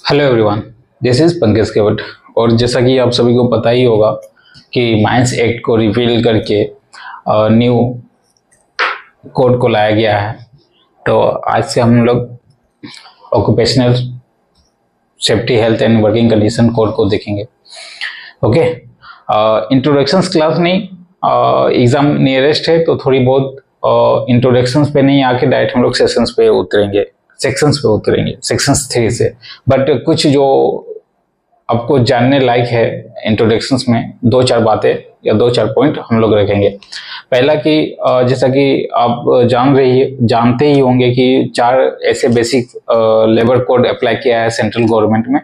Hello everyone, this is Pankaj Kewat. और जैसा कि आप सभी को पता ही होगा कि माइंस एक्ट को रिपील करके न्यू कोड को लाया गया है। तो आज से हम लोग occupational safety health and working condition code को देखेंगे। ओके, इंट्रोडक्शंस क्लास नहीं, एग्जाम नियरेस्ट है तो थोड़ी बहुत इंट्रोडक्शंस पे नहीं आके डायरेक्ट हम लोग सेशंस पे उतरेंगे, सेक्शंस 3 से। बट कुछ जो आपको जानने लायक है इंट्रोडक्शंस में, दो चार बातें या दो चार पॉइंट हम लोग रखेंगे। पहला कि जैसा कि आप जानते ही होंगे कि 4 ऐसे बेसिक लेबर कोड अप्लाई किया है सेंट्रल गवर्नमेंट में,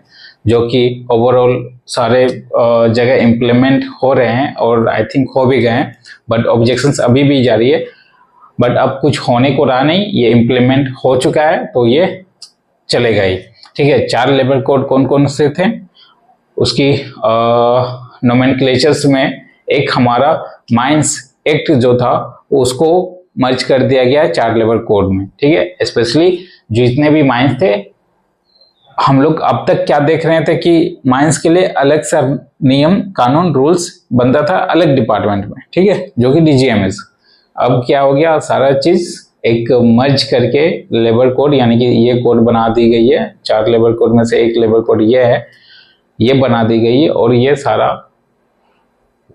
जो कि ओवरऑल सारे जगह इम्प्लीमेंट हो रहे हैं और आई थिंक हो भी गए हैं, बट ऑब्जेक्शंस अभी भी जारी है। बट अब कुछ होने को रहा नहीं, ये इम्प्लीमेंट हो चुका है तो ये चलेगा ही। ठीक है, 4 लेबर कोड कौन कौन से थे उसकी नोमेनक्लेचर्स में एक हमारा माइंस एक्ट जो था उसको मर्ज कर दिया गया है 4 लेबर कोड में। ठीक है, स्पेशली जितने भी माइंस थे, हम लोग अब तक क्या देख रहे थे कि माइंस के लिए अलग सा नियम कानून रूल्स बनता था अलग डिपार्टमेंट में, ठीक है, जो कि डीजीएमएस। अब क्या हो गया, सारा चीज एक मर्ज करके लेबर कोड, यानी कि ये कोड बना दी गई है। 4 लेबर कोड में से एक लेबर कोड ये है, ये बना दी गई है और ये सारा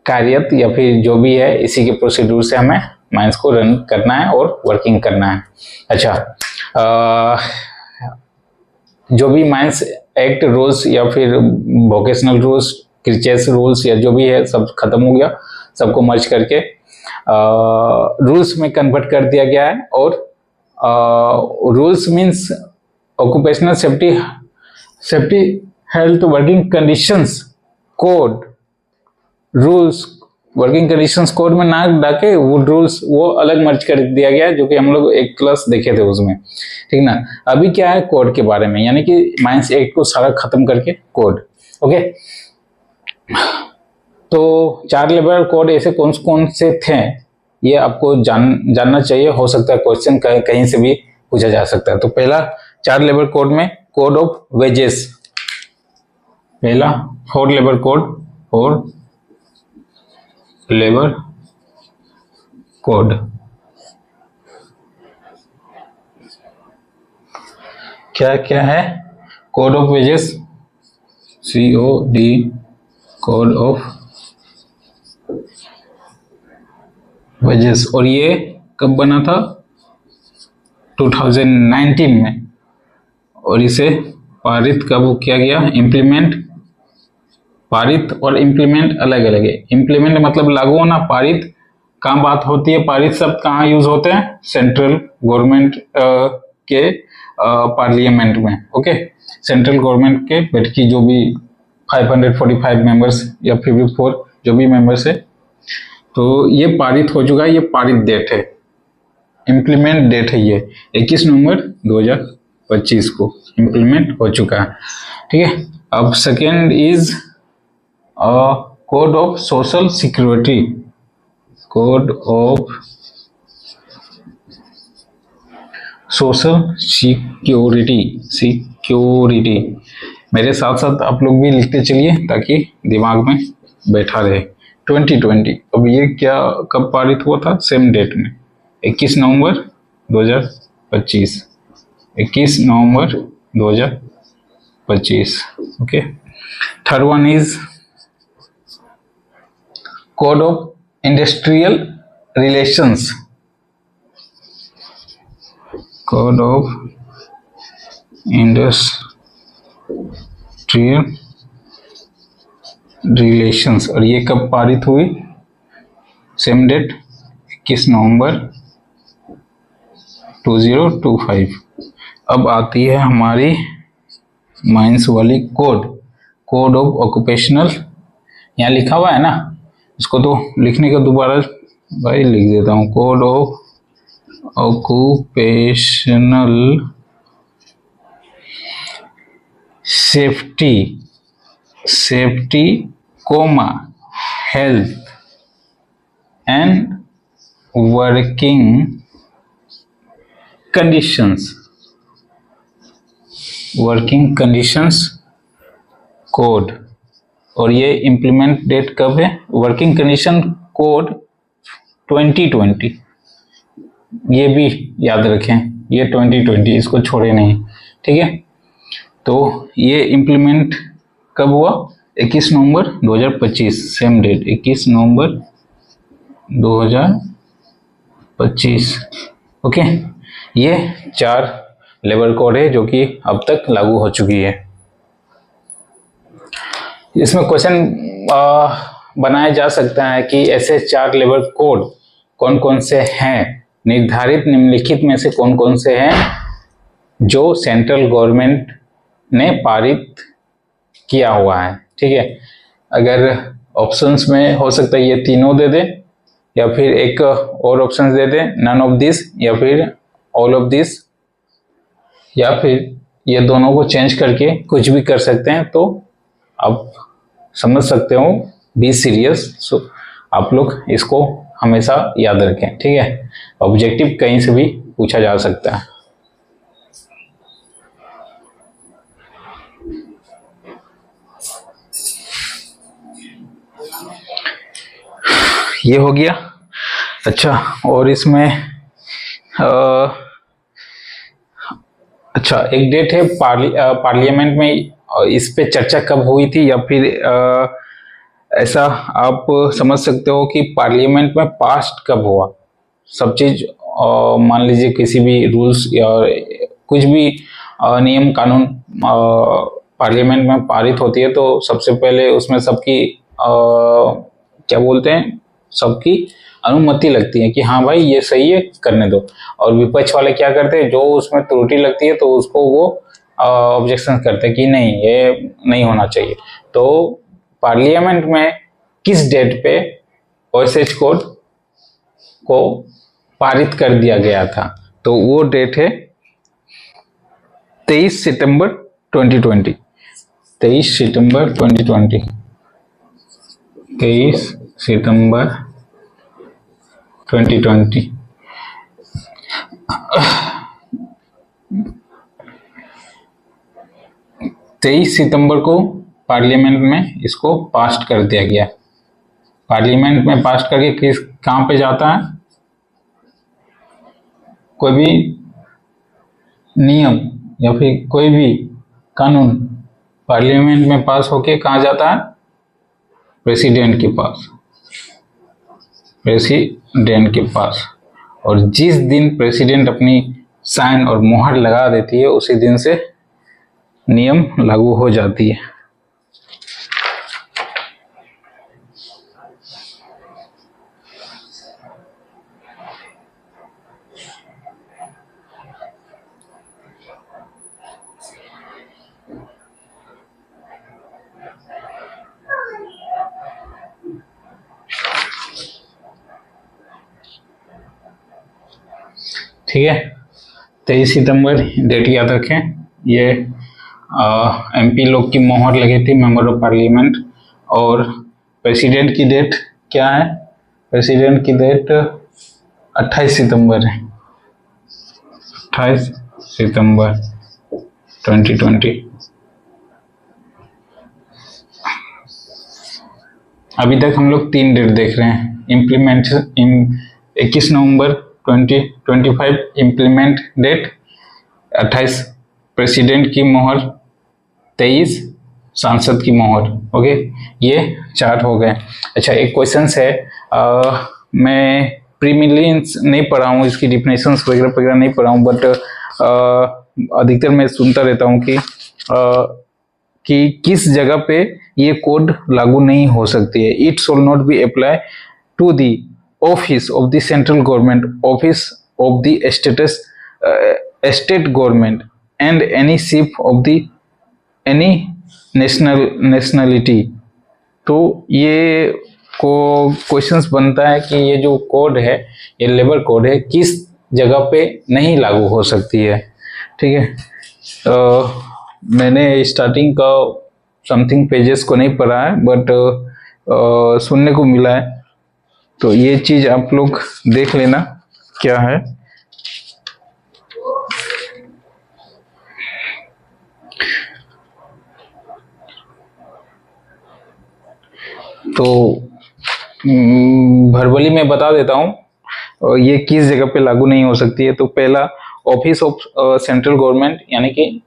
कार्यत या फिर जो भी है इसी के प्रोसीड्यूर से हमें माइंस को रन करना है और वर्किंग करना है। अच्छा, जो भी माइंस एक्ट रूल्स या फिर वोकेशनल रूल्स, क्रिचेस रूल्स या जो भी है सब खत्म हो गया, सबको मर्ज करके रूल्स में कन्वर्ट कर दिया गया है। और rules means occupational safety health working conditions code, rules working conditions code में ना डाके वो रूल्स वो अलग मर्ज कर दिया गया है, जो कि हम लोग एक क्लास देखे थे उसमें। ठीक ना, अभी क्या है कोड के बारे में, यानी कि माइंस एक्ट को सारा खत्म करके कोड। ओके, तो 4 लेबर कोड ऐसे कौन से थे ये आपको जानना चाहिए। हो सकता है क्वेश्चन कहीं से भी पूछा जा सकता है। तो पहला 4 लेबर कोड में कोड ऑफ वेजेस, पहला 4 लेबर कोड और लेबर कोड। क्या क्या है, code of wages, COD, code of wages. और ये कब बना था, 2019 में। और इसे पारित कब किया गया, इम्प्लीमेंट, पारित और इम्प्लीमेंट अलग अलग है। इम्प्लीमेंट मतलब लागू होना, पारित कहाँ बात होती है, पारित शब्द कहाँ यूज होते हैं, सेंट्रल गवर्नमेंट के पार्लियामेंट में। ओके, सेंट्रल गवर्नमेंट के बैठकी जो भी 545 मेंबर्स या 54 जो भी मेंबर्स है, तो ये पारित हो चुका है, ये पारित डेट है, इम्प्लीमेंट डेट है ये 21 नवंबर 2025 को इम्प्लीमेंट हो चुका है। ठीक है, अब second is code of social security, code of social security. मेरे साथ साथ आप लोग भी लिखते चलिए ताकि दिमाग में बैठा रहे। 2020, अब ये क्या कब पारित हुआ था, सेम डेट में 21 नवंबर 2025, 21 नवंबर 2025। Okay, third one is code of industrial relations, code of industrial relations. और ये कब पारित हुई, सेम डेट 21 नवंबर 2025। अब आती है हमारी माइंस वाली कोड, कोड ऑफ ऑक्यूपेशनल। यहाँ लिखा हुआ है ना, इसको तो लिखने का दोबारा भाई लिख देता हूँ, code of occupational safety comma health and working conditions code, और ये इम्प्लीमेंट डेट कब है? वर्किंग कंडीशन कोड 2020, ये भी याद रखें, ये 2020, इसको छोड़े नहीं, ठीक है। तो ये इम्प्लीमेंट कब हुआ? 21 नवंबर 2025, सेम डेट 21 नवंबर 2025। ओके, ये 4 लेबर कोड है जो कि अब तक लागू हो चुकी है। इसमें क्वेश्चन बनाया जा सकता है कि ऐसे 4 लेबर कोड कौन कौन से हैं, निर्धारित निम्नलिखित में से कौन कौन से हैं जो सेंट्रल गवर्नमेंट ने पारित किया हुआ है, ठीक है। अगर ऑप्शंस में हो सकता है ये तीनों दे दे, या फिर एक और ऑप्शन दे दे, नन ऑफ दिस, या फिर ऑल ऑफ दिस, या फिर ये दोनों को चेंज करके कुछ भी कर सकते हैं। तो आप समझ सकते हो, बी सीरियस। सो आप लोग इसको हमेशा याद रखें, ठीक है। ऑब्जेक्टिव कहीं से भी पूछा जा सकता है। ये हो गया। अच्छा, और इसमें अच्छा एक डेट है पार्लियामेंट में, इस पे चर्चा कब हुई थी, या फिर ऐसा आप समझ सकते हो कि पार्लियामेंट में पास कब हुआ। सब चीज मान लीजिए किसी भी रूल्स या कुछ भी नियम कानून पार्लियामेंट में पारित होती है, तो सबसे पहले उसमें सबकी क्या बोलते हैं, सबकी अनुमति लगती है कि हाँ भाई ये सही है, करने दो। और विपक्ष वाले क्या करते हैं, जो उसमें त्रुटि लगती है तो उसको वो ऑब्जेक्शन करते हैं कि नहीं, ये नहीं होना चाहिए। तो पार्लियामेंट में किस डेट पे ओएसएच कोड को पारित कर दिया गया था? तो वो डेट है 23 सितंबर 2020। 23 सितंबर 2020, 23 सितंबर 2020। तेईस सितंबर को पार्लियामेंट में इसको पास कर दिया गया। पार्लियामेंट में पास करके किस कहाँ पे जाता है? कोई भी नियम या फिर कोई भी कानून पार्लियामेंट में पास होके कहाँ जाता है? प्रेसिडेंट के पास, प्रेसिडेंट के पास। और जिस दिन प्रेसिडेंट अपनी साइन और मुहर लगा देती है, उसी दिन से नियम लागू हो जाती है। ठीक है, 23 सितंबर डेट याद रखें। ये एमपी लोग की मोहर लगी थी, मेंबर ऑफ पार्लियामेंट। और प्रेसिडेंट की डेट क्या है? प्रेसिडेंट की डेट 28 सितंबर है, 28 सितंबर 2020। अभी तक हम लोग 3 डेट देख रहे हैं। इम्प्लीमेंट 21 नवंबर 2025 इम्प्लीमेंट डेट, 28 प्रेसिडेंट की मोहर, 23 सांसद की मोहर। ओके, ये 4 हो गए। अच्छा, एक क्वेश्चन है, मैं प्रीमिलियंस नहीं पढ़ा हूँ, इसकी डिफिनेशंस वगैरह वगैरह नहीं पढ़ा हूँ, बट अधिकतर मैं सुनता रहता हूँ कि किस जगह पे ये कोड लागू नहीं हो सकती है। It shall not be apply to the office of the central government, office of the state government, and any ship of the any nationality. तो ये क्वेश्चंस बनता है कि ये जो कोड है, ये लेबर कोड है, किस जगह पे नहीं लागू हो सकती है। ठीक है, मैंने स्टार्टिंग का समथिंग पेजेस को नहीं पढ़ा है, बट सुनने को मिला है। तो ये चीज आप लोग देख लेना क्या है। तो वर्बली मैं बता देता हूँ ये किस जगह पे लागू नहीं हो सकती है। तो पहला, ऑफिस ऑफ सेंट्रल गवर्नमेंट, यानी कि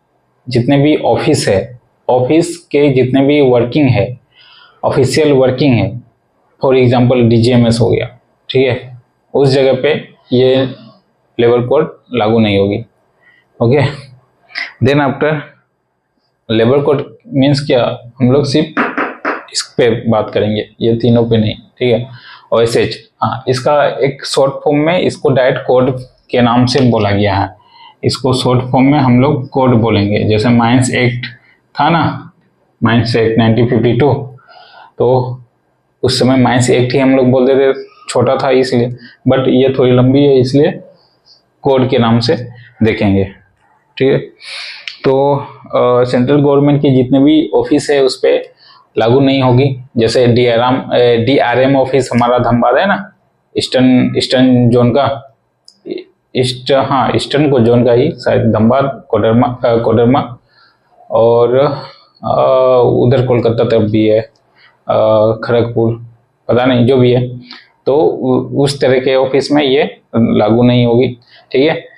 जितने भी ऑफिस है, ऑफिस के जितने भी वर्किंग है, ऑफिशियल वर्किंग है, फॉर एग्जांपल डीजीएमएस हो गया, ठीक है, उस जगह पे ये लेबर कोड लागू नहीं होगी। Okay, then after labour code means क्या, हम लोग सिर्फ इस पे बात करेंगे, ये तीनों पे नहीं, ठीक है। और एसएच, हाँ, इसका एक शॉर्ट फॉर्म में इसको डायरेक्ट कोड के नाम से बोला गया है, इसको शॉर्ट फॉर्म में हम लोग कोड बोलेंगे। जैसे माइंस एक्ट था ना, माइंस एक्ट 1952, तो उस समय माइंस एक्ट ही हम लोग बोलते थे, छोटा था इसलिए, बट ये थोड़ी लंबी है इसलिए कोड के नाम से देखेंगे, ठीक है। तो सेंट्रल गवर्नमेंट के जितने भी ऑफिस है उस पर लागू नहीं होगी। जैसे डीआरएम ऑफिस हमारा धनबाद है ना, ईस्टर्न जोन का, ईस्टर्न को जोन का ही शायद, धनबाद, कोडरमा और उधर कोलकाता तरफ भी है, खड़गपुर, पता नहीं, जो भी है, तो उस तरह के ऑफिस में ये लागू नहीं होगी, ठीक है।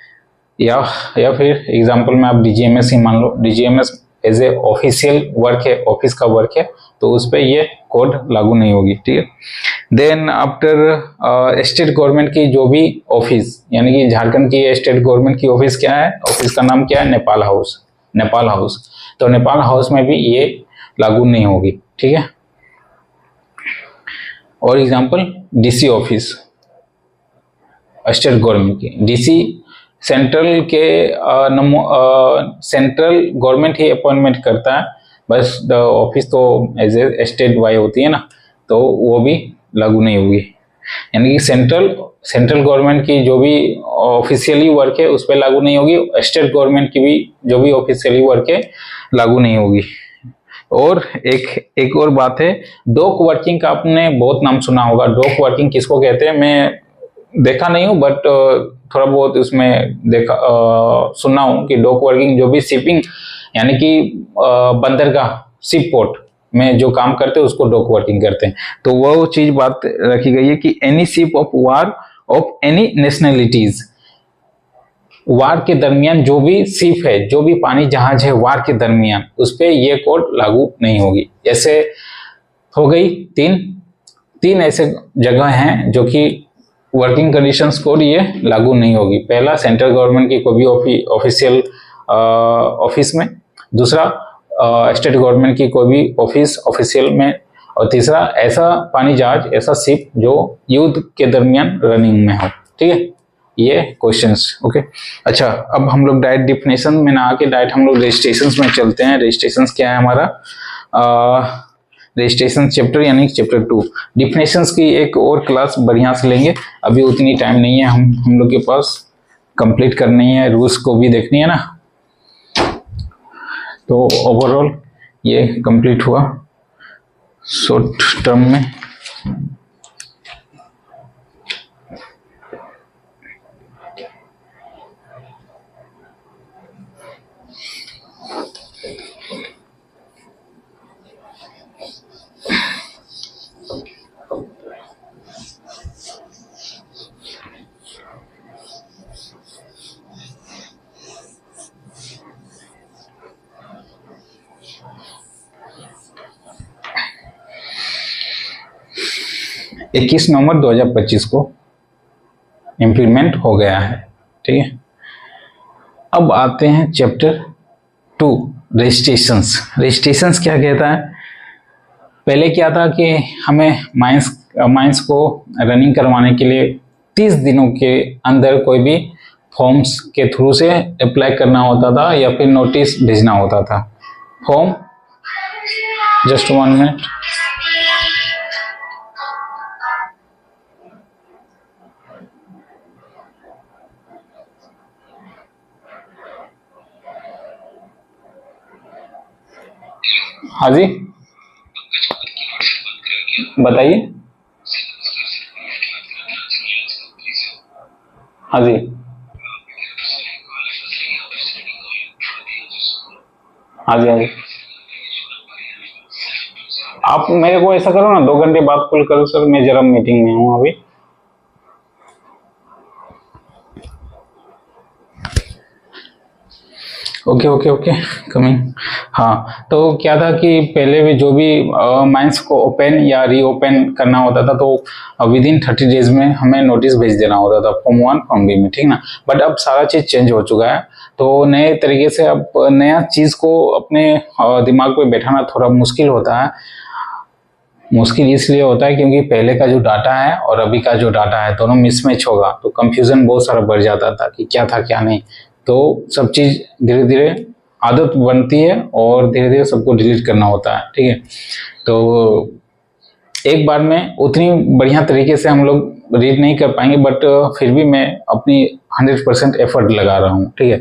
या फिर एग्जांपल में आप डीजीएमएस ही मान लो, DGMS as a official work है, ऑफिस का वर्क है, तो उस पर ये कोड लागू नहीं होगी, ठीक है। देन आफ्टर स्टेट गवर्नमेंट की जो भी ऑफिस, यानी कि झारखंड की स्टेट गवर्नमेंट की ऑफिस क्या है, ऑफिस का नाम क्या है, नेपाल हाउस, नेपाल हाउस, तो नेपाल हाउस में भी ये लागू नहीं होगी, ठीक है। और example DC office state government की, डीसी सेंट्रल के सेंट्रल गवर्नमेंट ही अपॉइंटमेंट करता है, बस ऑफिस तो एज ए स्टेट वाई होती है ना, तो वो भी लागू नहीं होगी। यानी कि सेंट्रल गवर्नमेंट की जो भी ऑफिशियली वर्क है उस पर लागू नहीं होगी, स्टेट गवर्नमेंट की भी जो भी ऑफिशियली वर्क है लागू नहीं होगी। और एक और बात है, डॉक वर्किंग का आपने बहुत नाम सुना होगा। डॉक वर्किंग किसको कहते हैं, मैं देखा नहीं हूँ, बट थोड़ा बहुत उसमें देखा, सुना हूँ कि डॉक वर्किंग जो भी शिपिंग, यानी कि बंदरगाह, शिप पोर्ट में जो काम करते हैं उसको डॉक वर्किंग कहते हैं। तो वो चीज बात रखी गई है कि any ship of war of any nationalities, war के दरमियान जो भी शिप है, जो भी पानी जहाज है वार के दरमियान, उस पर यह कोड लागू नहीं होगी। ऐसे हो गई तीन ऐसे जगह हैं जो कि वर्किंग कंडीशंस कोड ये लागू नहीं होगी। पहला, सेंट्रल गवर्नमेंट की कोई भी ऑफिशियल ऑफिस में, दूसरा स्टेट गवर्नमेंट की कोई भी ऑफिस ऑफिशियल में, और तीसरा ऐसा पानी जहाज, ऐसा शिप जो युद्ध के दरमियान रनिंग में हो, ठीक है। ये क्वेश्चंस, ओके। अच्छा, अब हम लोग डायरेक्ट डिफिनेशन में ना आके डायरेक्ट हम लोग रजिस्ट्रेशंस में चलते हैं। रजिस्ट्रेशंस क्या है हमारा, रजिस्ट्रेशन चैप्टर यानी चैप्टर 2। डिफिनेशंस की एक और क्लास बढ़िया से लेंगे, अभी उतनी टाइम नहीं है हम लोग के पास, कंप्लीट करनी है, रूल्स को भी देखनी है ना। तो ओवरऑल ये कंप्लीट हुआ शॉर्ट टर्म में। इक्कीस नवंबर 2025 को इम्प्लीमेंट हो गया है, ठीक है। अब आते हैं चैप्टर 2, रजिस्ट्रेशंस। रजिस्ट्रेशंस क्या कहता है, पहले क्या था कि हमें माइंस को रनिंग करवाने के लिए 30 दिनों के अंदर कोई भी फॉर्म्स के थ्रू से अप्लाई करना होता था या फिर नोटिस भेजना होता था। फॉर्म, जस्ट 1 मिनट, हाँ जी बताइए। हाँ जी, हाँ जी, हाँ जी, आप मेरे को ऐसा करो ना, 2 घंटे बाद कॉल करो सर, मैं जरा मीटिंग में हूँ अभी। Okay okay okay, coming. हाँ, तो क्या था कि पहले भी जो भी माइंस को ओपन या रीओपन करना होता था तो विद इन 30 डेज में हमें नोटिस भेज देना होता था, फॉर्म 1 फॉर्म बी में, ठीक ना। बट अब सारा चीज चेंज हो चुका है, तो नए तरीके से अब नया चीज को अपने दिमाग पे बैठाना थोड़ा मुश्किल होता है। मुश्किल इसलिए होता है क्योंकि पहले का जो डाटा है और अभी का जो डाटा है दोनों मिसमैच होगा, तो कंफ्यूजन बहुत सारा बढ़ जाता था कि क्या था क्या नहीं। तो सब चीज धीरे धीरे आदत बनती है और धीरे धीरे सबको डिलीट करना होता है, ठीक है। तो एक बार में उतनी बढ़िया तरीके से हम लोग रीड नहीं कर पाएंगे, बट फिर भी मैं अपनी 100% एफर्ट लगा रहा हूँ, ठीक है।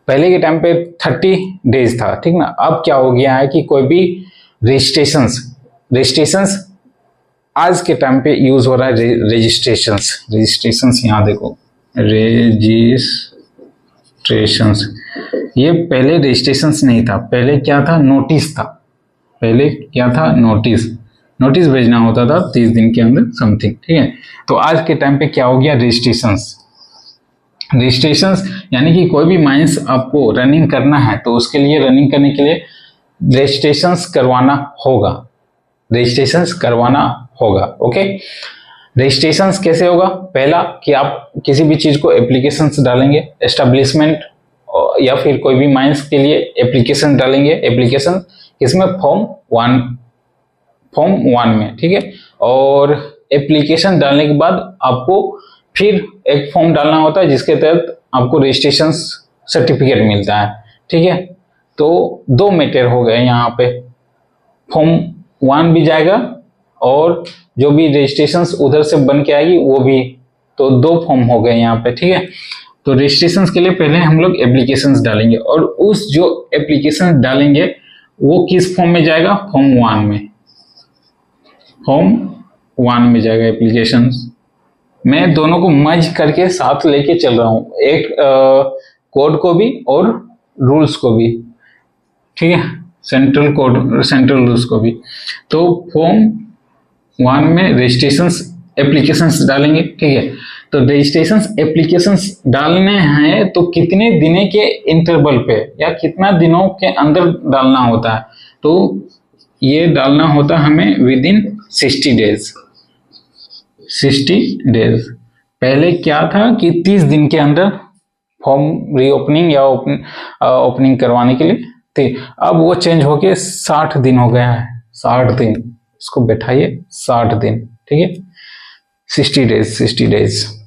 पहले के टाइम पे 30 डेज था, ठीक ना। अब क्या हो गया है कि कोई भी रजिस्ट्रेशंस आज के टाइम पे यूज हो रहा है। रजिस्ट्रेशंस यहाँ देखो, रजिस्ट्रेशंस। ये पहले रजिस्ट्रेशंस नहीं था, पहले क्या था, नोटिस था। पहले क्या था, नोटिस भेजना होता था 30 दिन के अंदर समथिंग, ठीक है। तो आज के टाइम पे क्या हो गया, रजिस्ट्रेशंस यानी कि कोई भी माइंस आपको रनिंग करना है तो उसके लिए, रनिंग करने के लिए रजिस्ट्रेशंस करवाना होगा, ओके। रजिस्ट्रेशंस कैसे होगा, पहला कि आप किसी भी चीज को एप्लीकेशंस डालेंगे, एस्टेब्लिशमेंट या फिर कोई भी माइंस के लिए एप्लीकेशन डालेंगे। एप्लीकेशन किसमें, फॉर्म 1 में, ठीक है। और एप्लीकेशन डालने के बाद आपको फिर एक फॉर्म डालना होता है जिसके तहत आपको रजिस्ट्रेशन सर्टिफिकेट मिलता है, ठीक है। तो 2 मैटर हो गए यहाँ पे, फॉर्म 1 भी जाएगा और जो भी रजिस्ट्रेशन उधर से बन के आएगी वो भी, तो 2 फॉर्म हो गए यहाँ पे, ठीक है। तो रजिस्ट्रेशन के लिए पहले हम लोग एप्लीकेशंस डालेंगे और उस जो एप्लीकेशन डालेंगे वो किस फॉर्म में जाएगा, फॉर्म 1 में जाएगा एप्लीकेशंस। मैं दोनों को मर्ज करके साथ लेके चल रहा हूँ, एक कोड को भी और रूल्स को भी, ठीक है, सेंट्रल रूल्स को भी। तो फॉर्म 1 में रजिस्ट्रेशंस एप्लीकेशंस डालेंगे, ठीक है। तो रजिस्ट्रेशंस एप्लीकेशंस डालने हैं तो कितने दिनों के इंटरवल पे या कितना दिनों के अंदर डालना होता है, तो ये डालना होता है हमें विद इन 60 डेज। पहले क्या था कि 30 दिन के अंदर फॉर्म रीओपनिंग या ओपनिंग करवाने के लिए थी, अब वो चेंज होके 60 दिन हो गया है। 60 दिन, इसको बैठाइए, 60 दिन, ठीक है। 60 डेज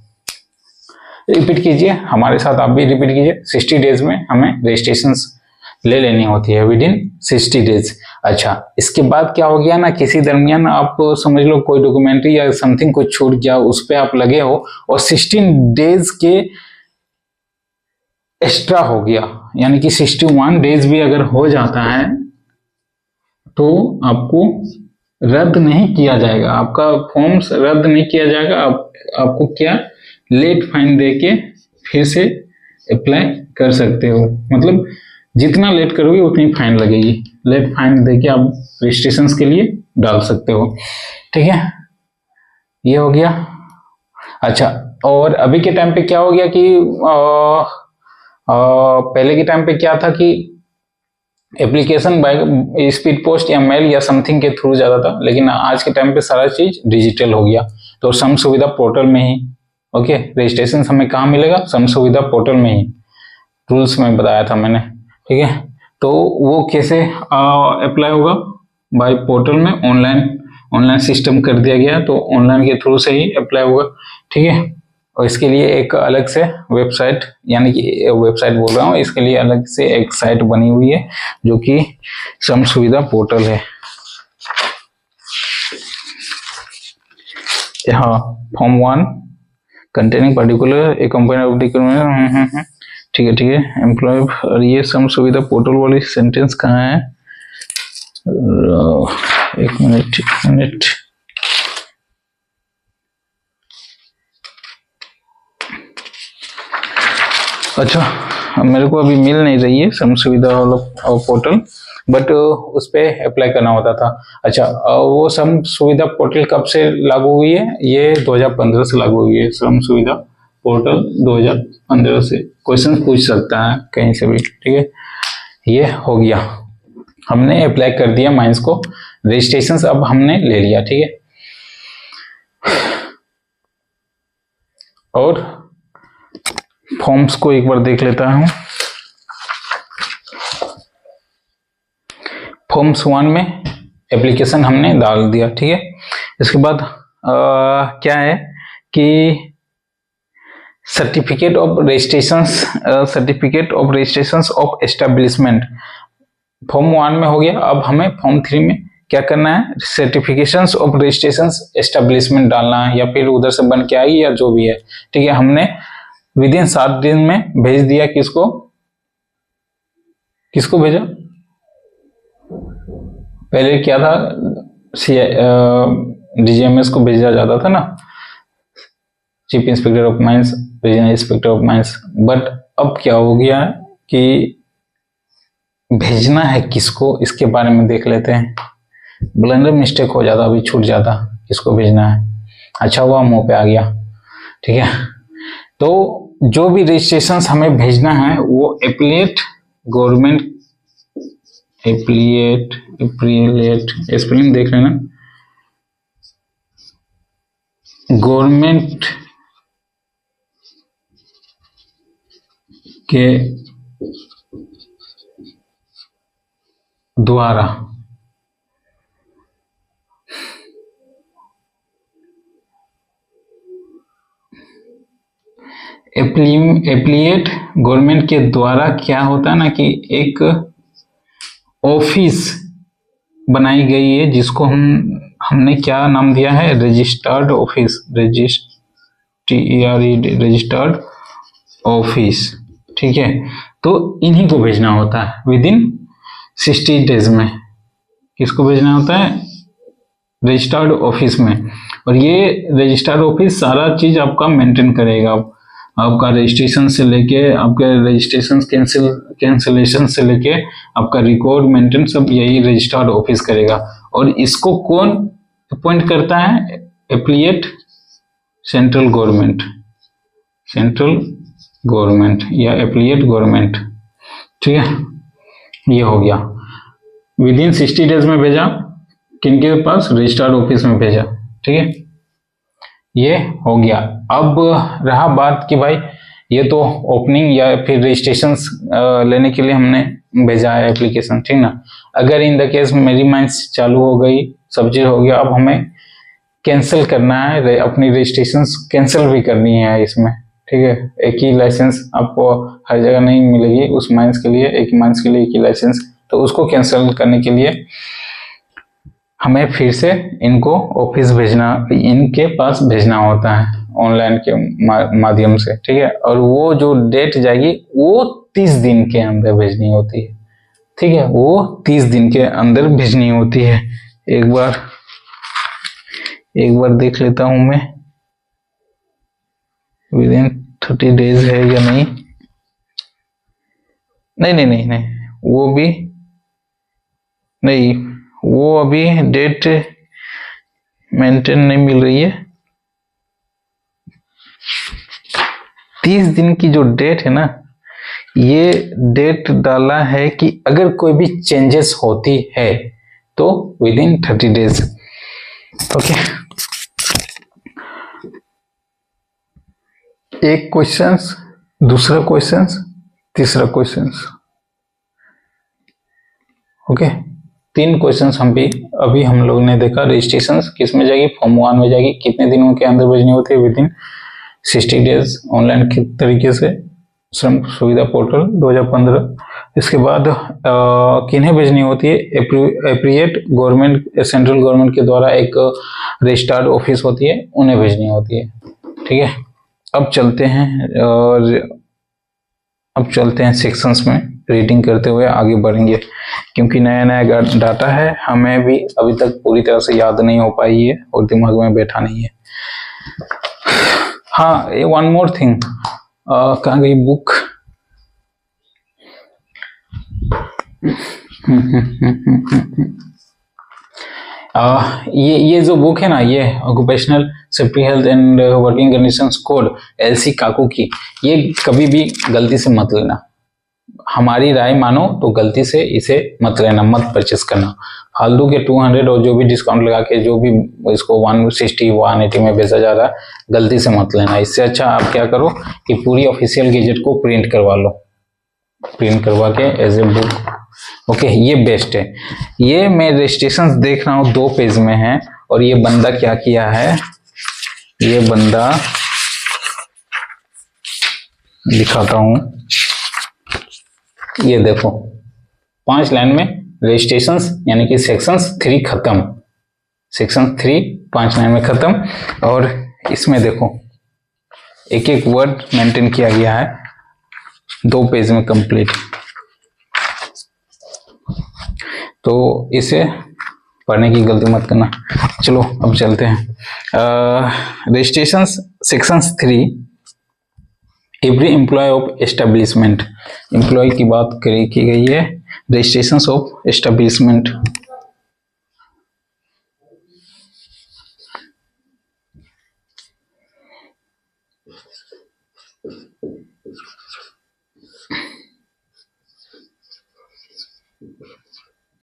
रिपीट कीजिए हमारे साथ, आप भी रिपीट कीजिए। 60 डेज में हमें रजिस्ट्रेशंस ले लेनी होती है विद इन 60 डेज। अच्छा, इसके बाद क्या हो गया ना, किसी दरमियान आप समझ लो कोई डॉक्यूमेंट्री या समथिंग कुछ छूट गया, उस पर आप लगे हो और 16 डेज के एक्स्ट्रा हो गया, यानी कि 61 डेज भी अगर हो जाता है तो आपको रद्द नहीं किया जाएगा, आपका फॉर्म रद्द नहीं किया जाएगा। आपको क्या, लेट फाइन देके फिर से अप्लाई कर सकते हो, मतलब जितना लेट करोगे उतनी फाइन लगेगी। लेट फाइन देके आप रजिस्ट्रेशन के लिए डाल सकते हो, ठीक है। ये हो गया। अच्छा, और अभी के टाइम पे क्या हो गया कि पहले के टाइम पे क्या था कि एप्लीकेशन बाय स्पीड पोस्ट या मेल या समथिंग के थ्रू जाता था, लेकिन आज के टाइम पे सारा चीज डिजिटल हो गया। तो सम सुविधा पोर्टल में ही, ओके, रजिस्ट्रेशन हमें कहाँ मिलेगा, सम सुविधा पोर्टल में ही, रूल्स में बताया था मैंने, ठीक है। तो वो कैसे अप्लाई होगा, बाय पोर्टल में ऑनलाइन सिस्टम कर दिया गया, तो ऑनलाइन के थ्रू से ही अप्लाई होगा, ठीक है। और इसके लिए एक अलग से वेबसाइट, यानी कि वेबसाइट बोल रहा हूँ, इसके लिए अलग से एक साइट बनी हुई है जो कि सम सुविधा पोर्टल है। हाँ, form 1 containing particular A company of the, ठीक है, एम्प्लॉय। और ये सम सुविधा पोर्टल वाली सेंटेंस कहाँ है, एक मिनट। अच्छा, मेरे को अभी मिल नहीं रही है श्रम सुविधा पोर्टल, बट उस पर अप्लाई करना होता था। अच्छा, वो श्रम सुविधा पोर्टल कब से लागू हुई है? ये 2015 से लागू हुई है। श्रम सुविधा पोर्टल 2015 से। क्वेश्चन पूछ सकता है कहीं से भी, ठीक है। ये हो गया, हमने अप्लाई कर दिया माइंस को, रजिस्ट्रेशन अब हमने ले लिया, ठीक है। और फॉर्म्स को एक बार देख लेता हूं। फॉर्म्स 1 में एप्लीकेशन हमने डाल दिया, ठीक है। इसके बाद क्या है कि certificate of registration of establishment form 1 में हो गया। अब हमें फॉर्म 3 में क्या करना है? सर्टिफिकेशंस ऑफ रजिस्ट्रेशन एस्टेब्लिशमेंट डालना है, या फिर उधर से बन के आएगी या जो भी है, ठीक है। हमने विद इन 7 दिन में भेज दिया। किसको भेजा? पहले क्या था, डीजीएमएस को भेजा जाता था ना, chief inspector of mines, regional inspector of mines. But अब क्या हो गया कि भेजना है किसको, इसके बारे में देख लेते हैं। ब्लंडर मिस्टेक हो जाता, अभी छूट जाता किसको भेजना है। अच्छा हुआ मुंह पे आ गया, ठीक है। तो जो भी रजिस्ट्रेशन हमें भेजना है वो एप्लीट गवर्नमेंट, एप्लीट स्पेलिंग देख लेना, गवर्नमेंट के द्वारा एप्लीट गवर्नमेंट के द्वारा क्या होता है ना कि एक ऑफिस बनाई गई है, जिसको हमने क्या नाम दिया है? रजिस्टर्ड ऑफिस, रजिस्टर्ड ऑफिस, ठीक है। तो इन्हीं को भेजना होता है विद इन 60 डेज में। किसको भेजना होता है? रजिस्टर्ड ऑफिस में। और ये रजिस्टर्ड ऑफिस सारा चीज आपका मेंटेन करेगा, आपका रजिस्ट्रेशन से लेके आपके रजिस्ट्रेशन कैंसिलेशन से लेके आपका रिकॉर्ड मेंटेन सब यही रजिस्टर्ड ऑफिस करेगा। और इसको कौन अपॉइंट करता है? एप्लीट सेंट्रल गवर्नमेंट या एप्लीट गवर्नमेंट, ठीक है। ये हो गया, विद इन 60 डेज में भेजा। किनके पास? रजिस्टर्ड ऑफिस में भेजा, ठीक है। ये हो गया। अब रहा बात कि भाई ये तो ओपनिंग या फिर रजिस्ट्रेशन लेने के लिए हमने भेजा है एप्लीकेशन, ठीक ना। अगर इन द केस मेरी माइंस चालू हो गई, सब चीज हो गया, अब हमें कैंसिल करना है, अपनी रजिस्ट्रेशन कैंसिल भी करनी है इसमें, ठीक है। एक ही लाइसेंस आपको हर जगह नहीं मिलेगी, उस माइंस के लिए एक ही माइंस के लिए एक ही लाइसेंस। तो उसको कैंसिल करने के लिए हमें फिर से इनको ऑफिस भेजना, इनके पास भेजना होता है ऑनलाइन के माध्यम से, ठीक है। और वो जो डेट जाएगी वो 30 दिन के अंदर भेजनी होती है, ठीक है। वो 30 दिन के अंदर भेजनी होती है। एक बार देख लेता हूं मैं विद इन 30 डेज है या नहीं। नहीं, वो भी नहीं, वो अभी डेट मेंटेन नहीं मिल रही है। 30 दिन की जो डेट है ना, ये डेट डाला है कि अगर कोई भी चेंजेस होती है तो विद इन 30 डेज, ओके। एक क्वेश्चंस, दूसरा क्वेश्चंस, तीसरा क्वेश्चंस, ओके। 3 क्वेश्चंस अभी हम लोग ने देखा। रजिस्ट्रेशन किस में जाएगी? फॉर्म 1 में जाएगी। कितने दिनों के अंदर भेजनी होती है? विद इन 60 डेज ऑनलाइन के तरीके से, श्रम सुविधा पोर्टल 2015। इसके बाद किन्हें भेजनी होती है? एप्रीएट गवर्नमेंट, सेंट्रल गवर्नमेंट के द्वारा एक रजिस्टर्ड ऑफिस होती है, उन्हें भेजनी होती है, ठीक है। अब चलते हैं सेक्शंस में, रीडिंग करते हुए आगे बढ़ेंगे, क्योंकि नया डाटा है, हमें भी अभी तक पूरी तरह से याद नहीं हो पाई है और दिमाग में बैठा नहीं है। हाँ, वन मोर थिंग, कहाँ गई बुक? ये जो बुक है ना, ये occupational safety health and working conditions code, LC काकू की, ये कभी भी गलती से मत लेना। हमारी राय मानो तो गलती से इसे मत लेना, मत परचेस करना। फालतू के 200 और जो भी डिस्काउंट लगा के जो भी इसको 160 180 में बेचा जा रहा है, गलती से मत लेना। इससे अच्छा आप क्या करो कि पूरी ऑफिशियल गैजेट को प्रिंट करवा लो, प्रिंट करवा के एज ए बुक। ओके, ये बेस्ट है। ये मैं रजिस्ट्रेशन देख रहा हूँ 2 पेज में है, और ये बंदा क्या किया है, ये बंदा दिखाता हूं, ये देखो 5 लाइन में रजिस्ट्रेशंस यानी कि सेक्शंस 3 खत्म, सेक्शन 3 5 लाइन में खत्म। और इसमें देखो एक एक वर्ड मेंटेन किया गया है, 2 पेज में कंप्लीट। तो इसे पढ़ने की गलती मत करना। चलो अब चलते हैं registration section 3, every employ of establishment, employ की बात की गई है। Registration of establishment,